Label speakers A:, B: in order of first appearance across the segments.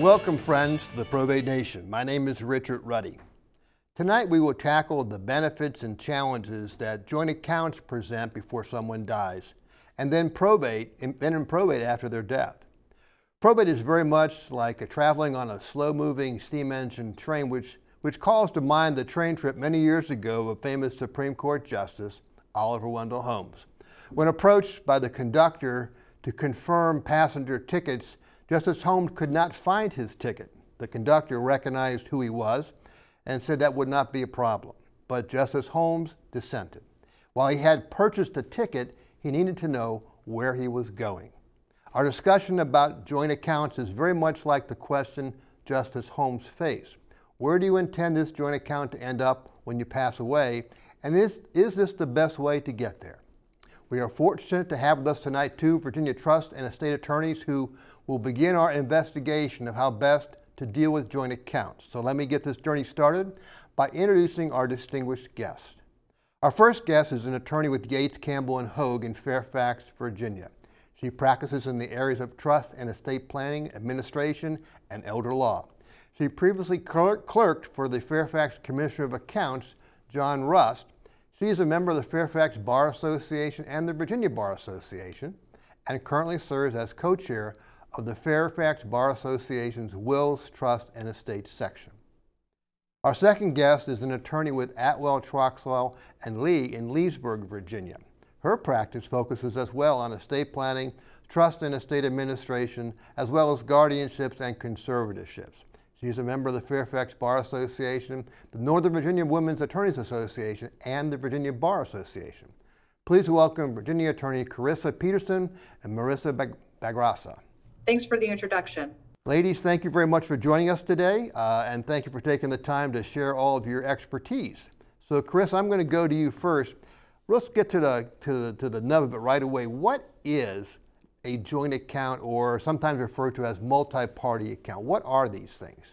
A: Welcome, friends, to the Probate Nation. My name is Richard Ruddy. Tonight we will tackle the benefits and challenges that joint accounts present before someone dies, and then in probate after their death. Probate is very much like traveling on a slow-moving steam engine train, which calls to mind the train trip many years ago of famous Supreme Court Justice Oliver Wendell Holmes. When approached by the conductor to confirm passenger tickets, Justice Holmes could not find his ticket. The conductor recognized who he was and said that would not be a problem. But Justice Holmes dissented. While he had purchased a ticket, he needed to know where he was going. Our discussion about joint accounts is very much like the question Justice Holmes faced. Where do you intend this joint account to end up when you pass away? And is this the best way to get there? We are fortunate to have with us tonight two Virginia trust and estate attorneys who will begin our investigation of how best to deal with joint accounts. So let me get this journey started by introducing our distinguished guest. Our first guest is an attorney with Yates, Campbell & Hogue in Fairfax, Virginia. She practices in the areas of trust and estate planning, administration, and elder law. She previously clerked for the Fairfax Commissioner of Accounts, John Rust. She is a member of the Fairfax Bar Association and the Virginia Bar Association, and currently serves as co-chair of the Fairfax Bar Association's Wills, Trust, and Estates section. Our second guest is an attorney with Atwell, Troxell & Lee in Leesburg, Virginia. Her practice focuses as well on estate planning, trust and estate administration, as well as guardianships and conservatorships. She is a member of the Fairfax Bar Association, the Northern Virginia Women's Attorneys Association, and the Virginia Bar Association. Please welcome Virginia attorney Carissa Peterson and Marissa Bagrasa.
B: Thanks for the introduction.
A: Ladies, thank you very much for joining us today, and thank you for taking the time to share all of your expertise. So, Chris, I'm going to go to you first. Let's get to the nub of it right away. What is a joint account, or sometimes referred to as multi-party account? What are these things?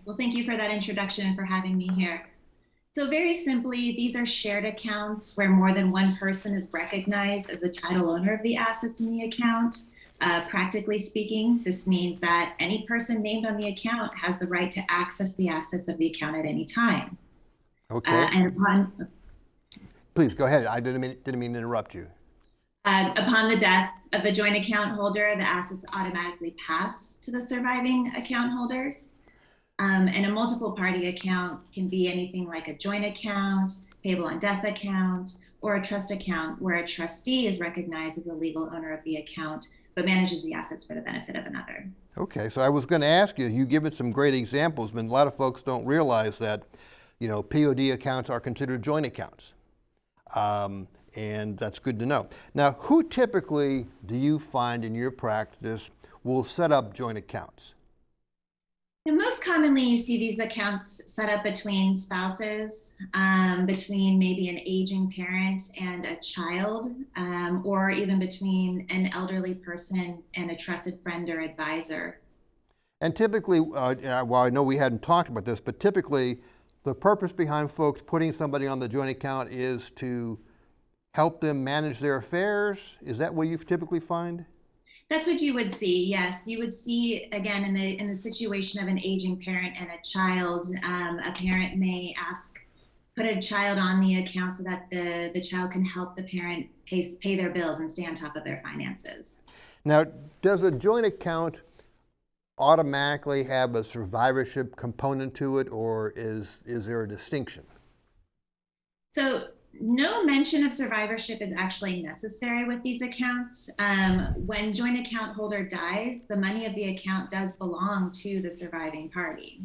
C: Well, thank you for that introduction and for having me here. So very simply, these are shared accounts where more than one person is recognized as the title owner of the assets in the account. Practically speaking, this means that any person named on the account has the right to access the assets of the account at any time.
A: Okay. Please go ahead. I didn't mean to interrupt you.
C: Upon the death of the joint account holder, the assets automatically pass to the surviving account holders. And a multiple party account can be anything like a joint account, payable on death account, or a trust account where a trustee is recognized as a legal owner of the account but manages the assets for the benefit of another. Okay, so I was going to ask you, you've given some great examples, but a lot of folks don't realize that, POD accounts are considered joint accounts. And that's good to know. Now, who typically do you find in your practice will set up joint accounts? And most commonly, you see these accounts set up between spouses, between maybe an aging parent and a child, or even between an elderly person and a trusted friend or advisor.
A: And typically, well, I know we hadn't talked about this, but typically the purpose behind folks putting somebody on the joint account is to help them manage their affairs. Is that what you typically find?
C: That's what you would see, yes. You would see, again, in the situation of an aging parent and a child, a parent may put a child on the account so that the child can help the parent pay their bills and stay on top of their finances.
A: Now, does a joint account automatically have a survivorship component to it, or is there a distinction?
C: So, no mention of survivorship is actually necessary with these accounts. When joint account holder dies, the money of the account does belong to the surviving party.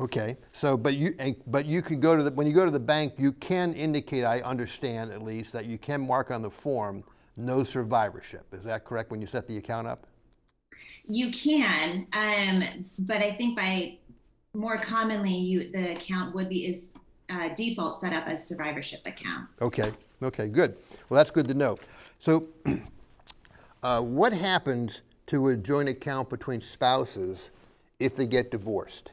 C: Okay, so but you can go to when you go to the bank, you can indicate, I understand at least, that you can mark on the form no survivorship. Is that correct when you set the account up? You can, but I think by more commonly, the account is default set up as survivorship account.
A: Okay, good. Well, that's good to know. So what happens to a joint account between spouses if they get divorced?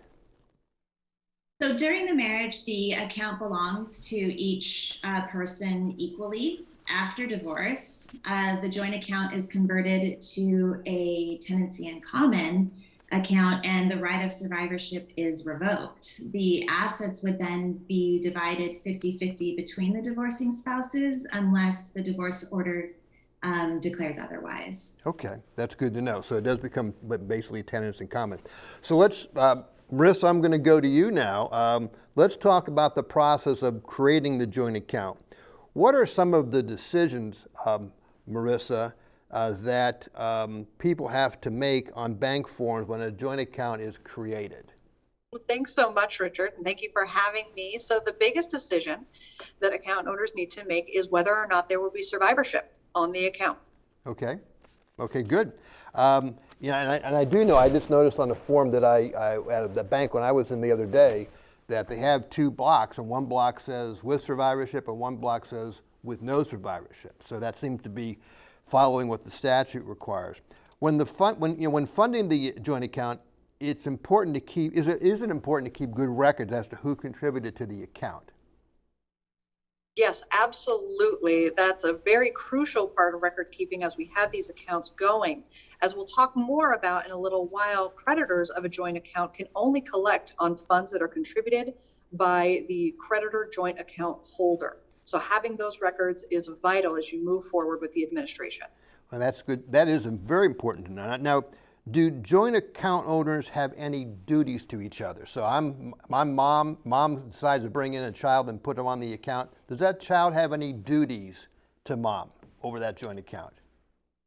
C: So during the marriage, the account belongs to each person equally. After divorce, the joint account is converted to a tenancy in common, account and the right of survivorship is revoked. The assets would then be divided 50-50 between the divorcing spouses unless the divorce order declares otherwise.
A: Okay, that's good to know. So it does become basically tenants in common. So let's, Marissa, I'm going to go to you now. Let's talk about the process of creating the joint account. What are some of the decisions, Marissa, that people have to make on bank forms when a joint account is created?
B: Well, thanks so much, Richard, and thank you for having me. So the biggest decision that account owners need to make is whether or not there will be survivorship on the account.
A: Okay. Okay, good. Yeah, and I do know, I just noticed on the form that I at the bank when I was in the other day, that they have two blocks, and one block says with survivorship and one block says with no survivorship. So that seems to be following what the statute requires. When funding the joint account, it's important to keep, is it important to keep good records as to who contributed to the account?
B: Yes, absolutely. That's a very crucial part of record keeping as we have these accounts going. As we'll talk more about in a little while, creditors of a joint account can only collect on funds that are contributed by the creditor joint account holder. So having those records is vital as you move forward with the administration. Well,
A: that's good. That is very important to know. Now, do joint account owners have any duties to each other? So my mom decides to bring in a child and put them on the account. Does that child have any duties to mom over that joint account?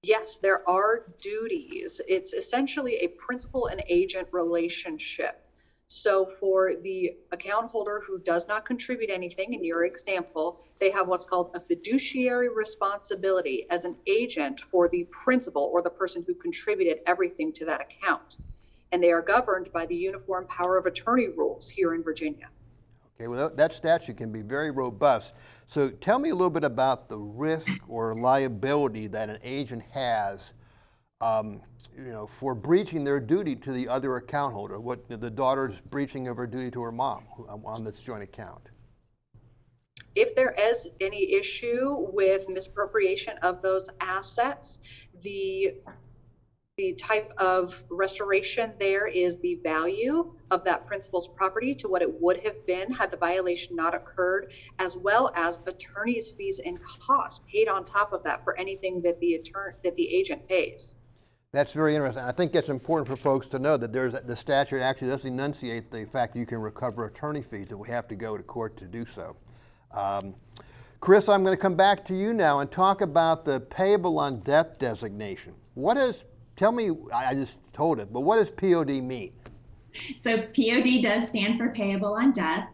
B: Yes, there are duties. It's essentially a principal and agent relationship. So for the account holder who does not contribute anything, in your example, they have what's called a fiduciary responsibility as an agent for the principal or the person who contributed everything to that account. And they are governed by the Uniform Power of Attorney rules here in Virginia.
A: Okay, well, that statute can be very robust. So tell me a little bit about the risk or liability that an agent has for breaching their duty to the other account holder, what the daughter's breaching of her duty to her mom on this joint account.
B: If there is any issue with misappropriation of those assets, the type of restoration there is the value of that principal's property to what it would have been had the violation not occurred, as well as attorney's fees and costs paid on top of that for anything that the agent pays.
A: That's very interesting. I think it's important for folks to know that the statute actually does enunciate the fact that you can recover attorney fees if we have to go to court to do so. Chris, I'm going to come back to you now and talk about the payable on death designation. Tell me, I just told it, but what does POD mean?
C: So POD does stand for payable on death.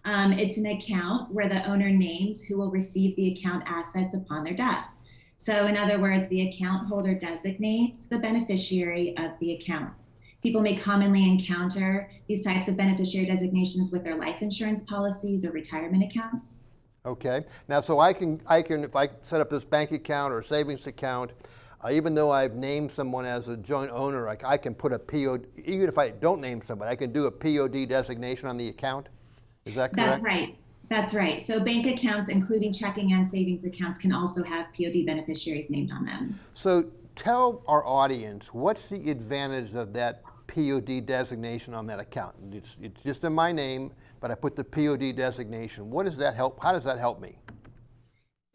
C: It's an account where the owner names who will receive the account assets upon their death. So in other words, the account holder designates the beneficiary of the account. People may commonly encounter these types of beneficiary designations with their life insurance policies or retirement accounts.
A: Okay. Now, so I can if I set up this bank account or savings account, even though I've named someone as a joint owner, I can put a POD, even if I don't name somebody, I can do a POD designation on the account? Is that correct?
C: That's right. That's right. So bank accounts, including checking and savings accounts, can also have POD beneficiaries named on them.
A: So tell our audience, what's the advantage of that POD designation on that account? It's just in my name, but I put the POD designation. What does that help? How does that help me?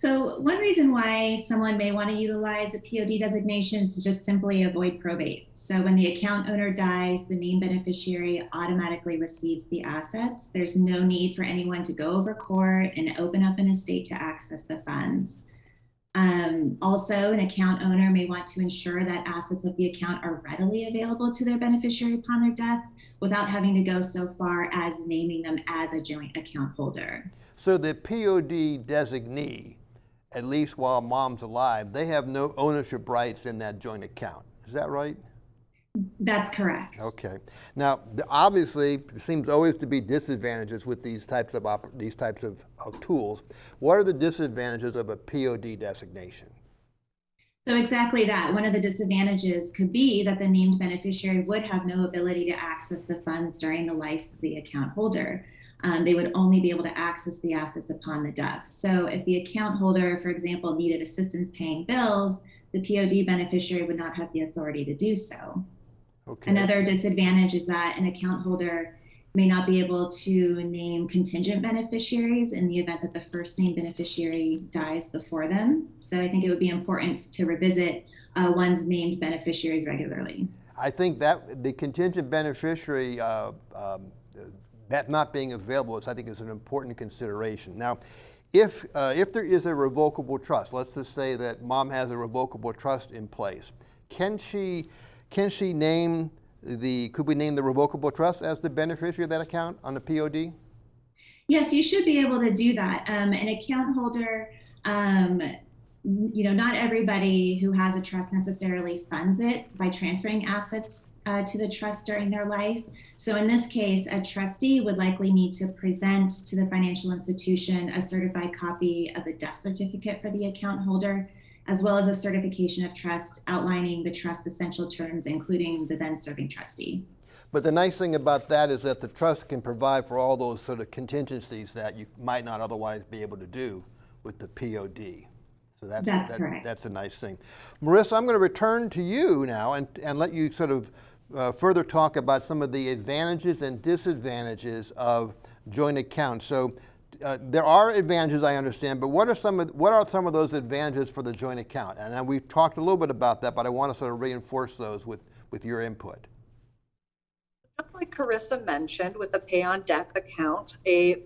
C: So one reason why someone may want to utilize a POD designation is to just simply avoid probate. So when the account owner dies, the named beneficiary automatically receives the assets. There's no need for anyone to go over court and open up an estate to access the funds. Also, an account owner may want to ensure that assets of the account are readily available to their beneficiary upon their death without having to go so far as naming them as a joint account holder.
A: So the POD designee, at least while mom's alive, they have no ownership rights in that joint account. Is that right?
C: That's correct.
A: Okay. Now, obviously, there seems always to be disadvantages with these types of tools. What are the disadvantages of a POD designation?
C: So exactly that. One of the disadvantages could be that the named beneficiary would have no ability to access the funds during the life of the account holder. They would only be able to access the assets upon the death. So if the account holder, for example, needed assistance paying bills, the POD beneficiary would not have the authority to do so.
A: Okay.
C: Another disadvantage is that an account holder may not be able to name contingent beneficiaries in the event that the first named beneficiary dies before them. So I think it would be important to revisit one's named beneficiaries regularly.
A: I think that the contingent beneficiary, that not being available, I think is an important consideration. Now, if there is a revocable trust, let's just say that mom has a revocable trust in place, can she name could we name the revocable trust as the beneficiary of that account on the POD?
C: Yes, you should be able to do that. An account holder, not everybody who has a trust necessarily funds it by transferring assets to the trust during their life. So in this case, a trustee would likely need to present to the financial institution a certified copy of the death certificate for the account holder, as well as a certification of trust outlining the trust's essential terms, including the then serving trustee.
A: But the nice thing about that is that the trust can provide for all those sort of contingencies that you might not otherwise be able to do with the POD. So that's
C: correct.
A: That's a nice thing. Marissa, I'm going to return to you now and let you sort of further talk about some of the advantages and disadvantages of joint accounts. So there are advantages, I understand, but what are some of those advantages for the joint account? And we've talked a little bit about that, but I want to sort of reinforce those with your input.
B: Just like Carissa mentioned, with the pay on death account, a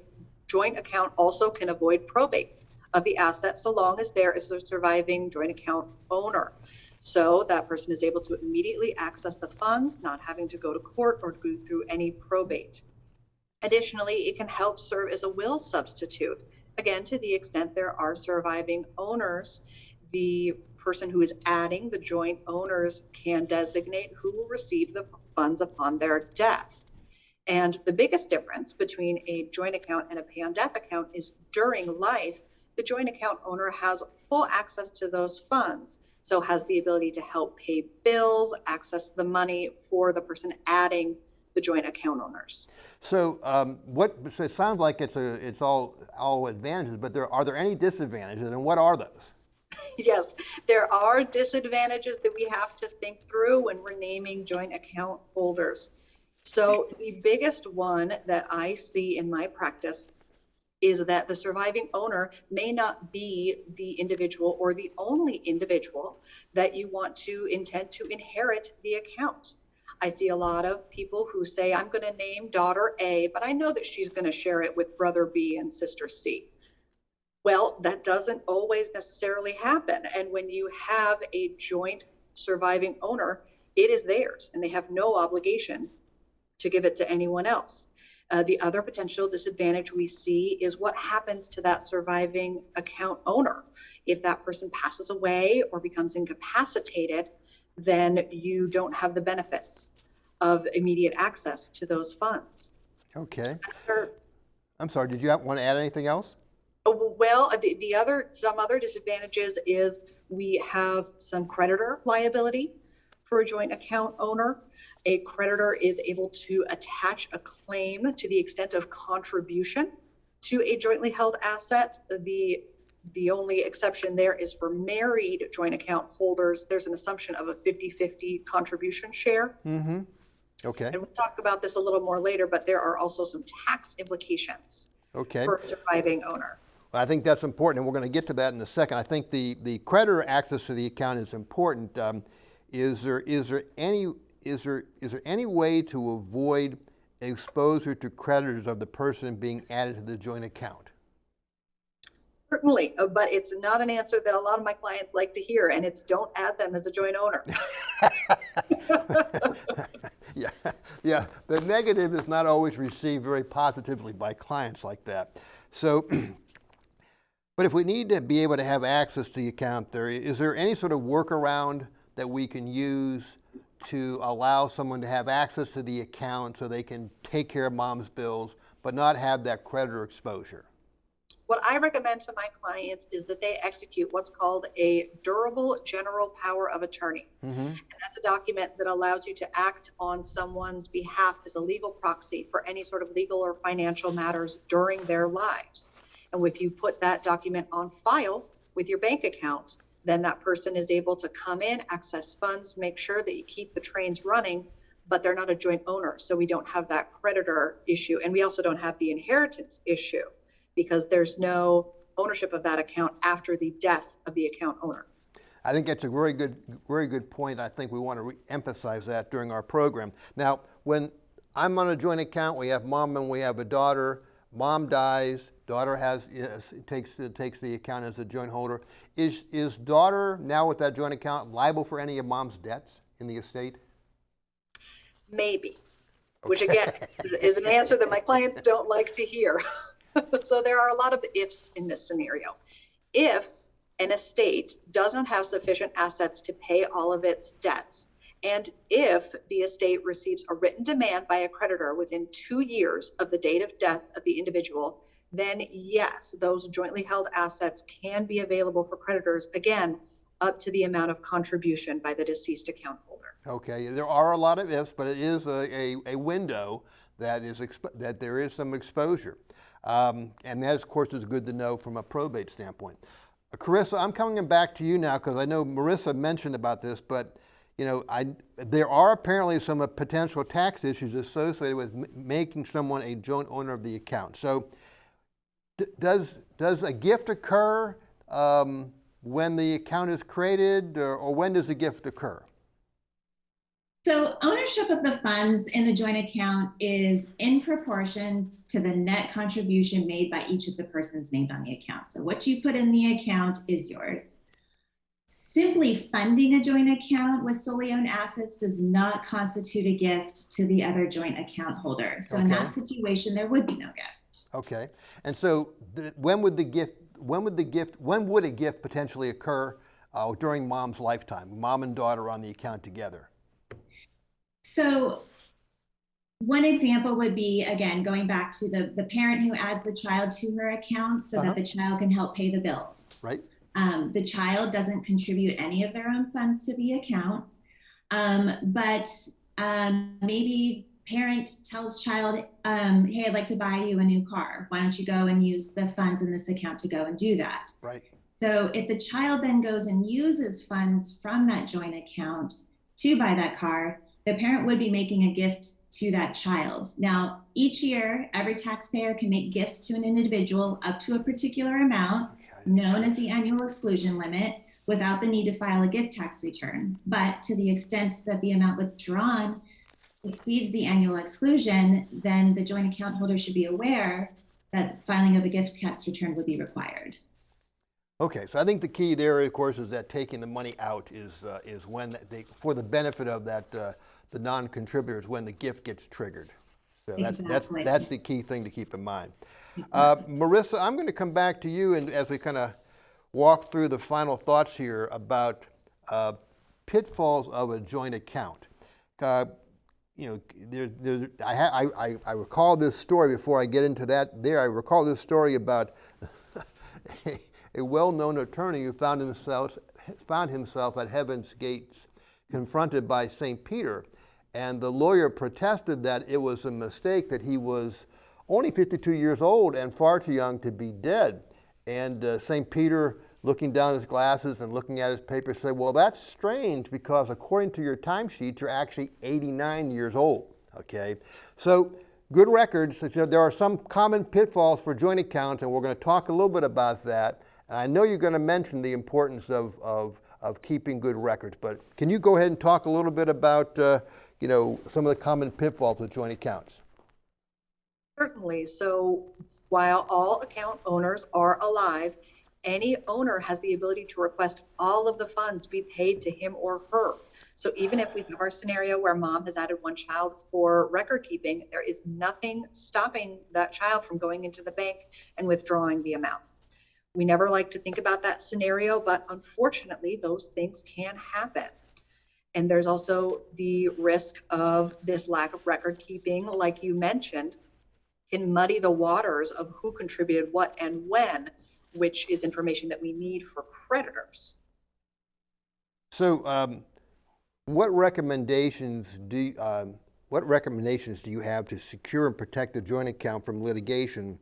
B: joint account also can avoid probate of the asset so long as there is a surviving joint account owner. So that person is able to immediately access the funds, not having to go to court or go through any probate. Additionally, it can help serve as a will substitute. Again, to the extent there are surviving owners, the person who is adding the joint owners can designate who will receive the funds upon their death. And the biggest difference between a joint account and a pay on death account is during life, the joint account owner has full access to those funds. So has the ability to help pay bills, access the money for the person adding the joint account owners.
A: So so it sounds like it's all advantages, but are there any disadvantages, and what are those?
B: Yes, there are disadvantages that we have to think through when we're naming joint account holders. So the biggest one that I see in my practice is that the surviving owner may not be the individual or the only individual that you want to intend to inherit the account. I see a lot of people who say, I'm going to name daughter A, but I know that she's going to share it with brother B and sister C. Well, that doesn't always necessarily happen. And when you have a joint surviving owner, it is theirs and they have no obligation to give it to anyone else. The other potential disadvantage we see is what happens to that surviving account owner. If that person passes away or becomes incapacitated, then you don't have the benefits of immediate access to those funds.
A: Okay. I'm sorry, did you want to add anything else?
B: Well, some other disadvantages is we have some creditor liability for a joint account owner. A creditor is able to attach a claim to the extent of contribution to a jointly held asset. The only exception there is for married joint account holders. There's an assumption of a 50-50 contribution share.
A: Mm-hmm. Okay.
B: And we'll talk about this a little more later, but there are also some tax implications for a surviving owner.
A: Well, I think that's important, and we're going to get to that in a second. I think the creditor access to the account is important. Is there any way to avoid exposure to creditors of the person being added to the joint account?
B: Certainly, but it's not an answer that a lot of my clients like to hear, and it's don't add them as a joint owner. Yeah. The negative is not always received very positively by clients like that. So, but if we need to be able to have access to the account, is there any sort of workaround that we can use to allow someone to have access to the account so they can take care of mom's bills, but not have that creditor exposure? What I recommend to my clients is that they execute what's called a durable general power of attorney. Mm-hmm. And that's a document that allows you to act on someone's behalf as a legal proxy for any sort of legal or financial matters during their lives. And if you put that document on file with your bank account, then that person is able to come in, access funds, make sure that you keep the trains running but they're not a joint owner. So we don't have that creditor issue. And we also don't have the inheritance issue because there's no ownership of that account after the death of the account owner.
A: I think that's a very good point. I think we want to emphasize that during our program. Now, when I'm on a joint account, we have mom and we have a daughter. Mom dies, daughter takes the account as a joint holder. Is daughter now with that joint account liable for any of mom's debts in the estate?
B: Maybe, which again is an answer that my clients don't like to hear. So there are a lot of ifs in this scenario. If an estate does not have sufficient assets to pay all of its debts, and if the estate receives a written demand by a creditor within 2 years of the date of death of the individual, then yes, those jointly held assets can be available for creditors, again, up to the amount of contribution by the deceased account holder.
A: Okay, there are a lot of ifs, but it is a window that there is some exposure. And that, of course, is good to know from a probate standpoint. Carissa, I'm coming back to you now because I know Marissa mentioned about this, but you know, there are apparently some potential tax issues associated with making someone a joint owner of the account. So does a gift occur when the account is created, or when does a gift occur?
C: So ownership of the funds in the joint account is in proportion to the net contribution made by each of the persons named on the account. So what you put in the account is yours. Simply funding a joint account with solely owned assets does not constitute a gift to the other joint account holder. So in that situation, there would be no gift.
A: Okay. And so when would a gift potentially occur during mom's lifetime? Mom and daughter on the account together.
C: So one example would be, again, going back to the parent who adds the child to her account so that the child can help pay the bills.
A: Right.
C: The child doesn't contribute any of their own funds to the account, but maybe parent tells child, hey, I'd like to buy you a new car. Why don't you go and use the funds in this account to go and do that?
A: Right.
C: So if the child then goes and uses funds from that joint account to buy that car, the parent would be making a gift to that child. Now, each year, every taxpayer can make gifts to an individual up to a particular amount, known as the annual exclusion limit, without the need to file a gift tax return. But to the extent that the amount withdrawn exceeds the annual exclusion, then the joint account holder should be aware that filing of a gift tax return would be required.
A: Okay, so I think the key there, of course, is that taking the money out is when for the benefit of the non-contributors, when the gift gets triggered. So that's the key thing to keep in mind. Marissa, I'm going to come back to you, and as we kind of walk through the final thoughts here about pitfalls of a joint account. You know, I recall this story before I get into that. I recall this story about a well-known attorney who found himself at heaven's gates, confronted by St. Peter, and the lawyer protested that it was a mistake, that he was only 52 years old and far too young to be dead. And St. Peter, looking down his glasses and looking at his paper, said, well, that's strange, because according to your timesheet, you're actually 89 years old. Okay, so good records. There are some common pitfalls for joint accounts, and we're going to talk a little bit about that. And I know you're going to mention the importance of keeping good records, but can you go ahead and talk a little bit about some of the common pitfalls with joint accounts?
B: Certainly. So while all account owners are alive, any owner has the ability to request all of the funds be paid to him or her. So even if we have our scenario where mom has added one child for record keeping, there is nothing stopping that child from going into the bank and withdrawing the amount. We never like to think about that scenario, but unfortunately, those things can happen. And there's also the risk of this lack of record keeping, like you mentioned, can muddy the waters of who contributed what and when, which is information that we need for creditors.
A: So what recommendations do you have to secure and protect the joint account from litigation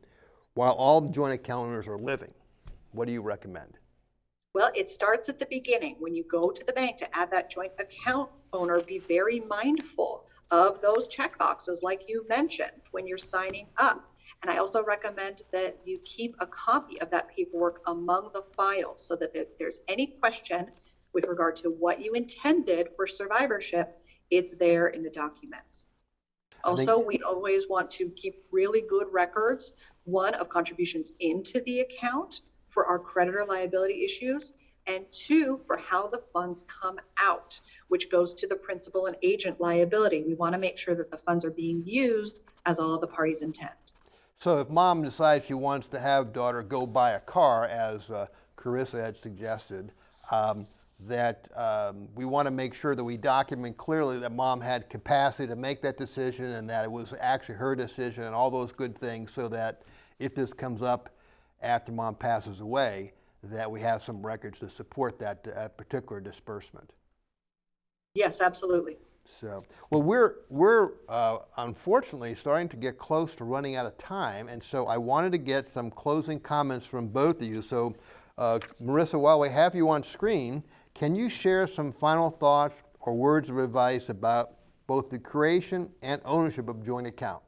A: while all joint account owners are living? What do you recommend?
B: Well, it starts at the beginning. When you go to the bank to add that joint account owner, be very mindful of those checkboxes, like you mentioned, when you're signing up. And I also recommend that you keep a copy of that paperwork among the files so that if there's any question with regard to what you intended for survivorship, it's there in the documents. Also, we always want to keep really good records, one, of contributions into the account for our creditor liability issues, and two, for how the funds come out, which goes to the principal and agent liability. We want to make sure that the funds are being used as all of the parties intend.
A: So if mom decides she wants to have daughter go buy a car, as Carissa had suggested, we want to make sure that we document clearly that mom had capacity to make that decision and that it was actually her decision and all those good things, so that if this comes up after mom passes away, that we have some records to support that particular disbursement.
B: Yes, absolutely.
A: So, well, we're unfortunately starting to get close to running out of time, and so I wanted to get some closing comments from both of you. So, Marissa, while we have you on screen, can you share some final thoughts or words of advice about both the creation and ownership of joint account?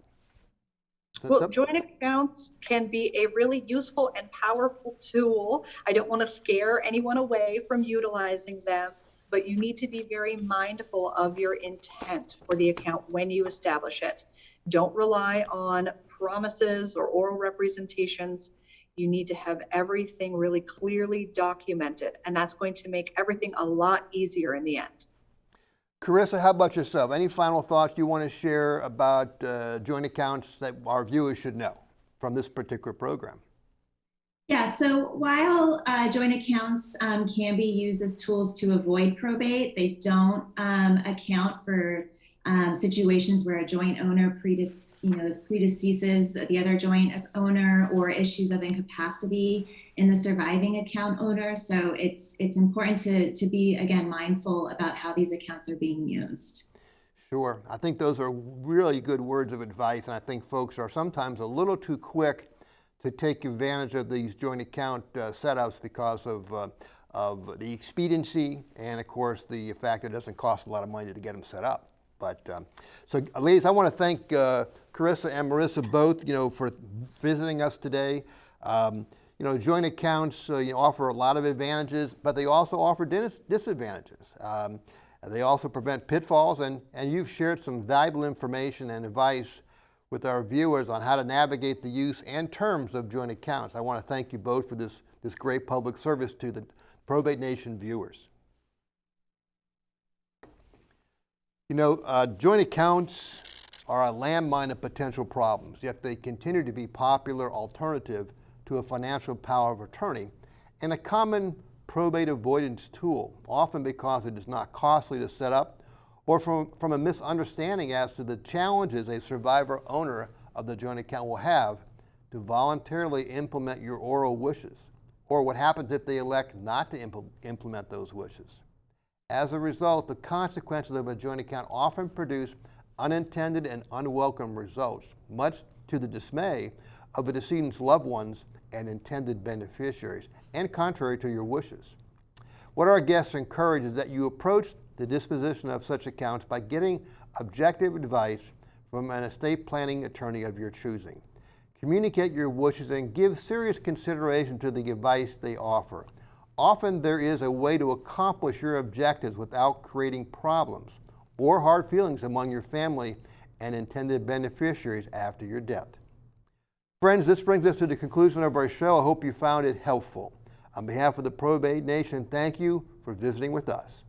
B: Well, joint accounts can be a really useful and powerful tool. I don't want to scare anyone away from utilizing them, but you need to be very mindful of your intent for the account when you establish it. Don't rely on promises or oral representations. You need to have everything really clearly documented, and that's going to make everything a lot easier in the end.
A: Carissa, how about yourself? Any final thoughts you want to share about joint accounts that our viewers should know from this particular program?
C: Yeah, so while joint accounts can be used as tools to avoid probate, they don't account for situations where a joint owner predeceases the other joint owner, or issues of incapacity in the surviving account owner. So it's important to be, again, mindful about how these accounts are being used.
A: Sure. I think those are really good words of advice, and I think folks are sometimes a little too quick to take advantage of these joint account setups because of the expediency and, of course, the fact that it doesn't cost a lot of money to get them set up. But so, ladies, I want to thank Carissa and Marissa both, for visiting us today. Joint accounts, offer a lot of advantages, but they also offer disadvantages. They also prevent pitfalls, and you've shared some valuable information and advice with our viewers on how to navigate the use and terms of joint accounts. I want to thank you both for this great public service to the Probate Nation viewers. Joint accounts are a landmine of potential problems, yet they continue to be popular alternative to a financial power of attorney and a common probate avoidance tool, often because it is not costly to set up or from a misunderstanding as to the challenges a survivor owner of the joint account will have to voluntarily implement your oral wishes, or what happens if they elect not to implement those wishes. As a result, the consequences of a joint account often produce unintended and unwelcome results, much to the dismay of the decedent's loved ones and intended beneficiaries, and contrary to your wishes. What our guests encourage is that you approach the disposition of such accounts by getting objective advice from an estate planning attorney of your choosing. Communicate your wishes and give serious consideration to the advice they offer. Often there is a way to accomplish your objectives without creating problems or hard feelings among your family and intended beneficiaries after your death. Friends, this brings us to the conclusion of our show. I hope you found it helpful. On behalf of the Probate Nation, thank you for visiting with us.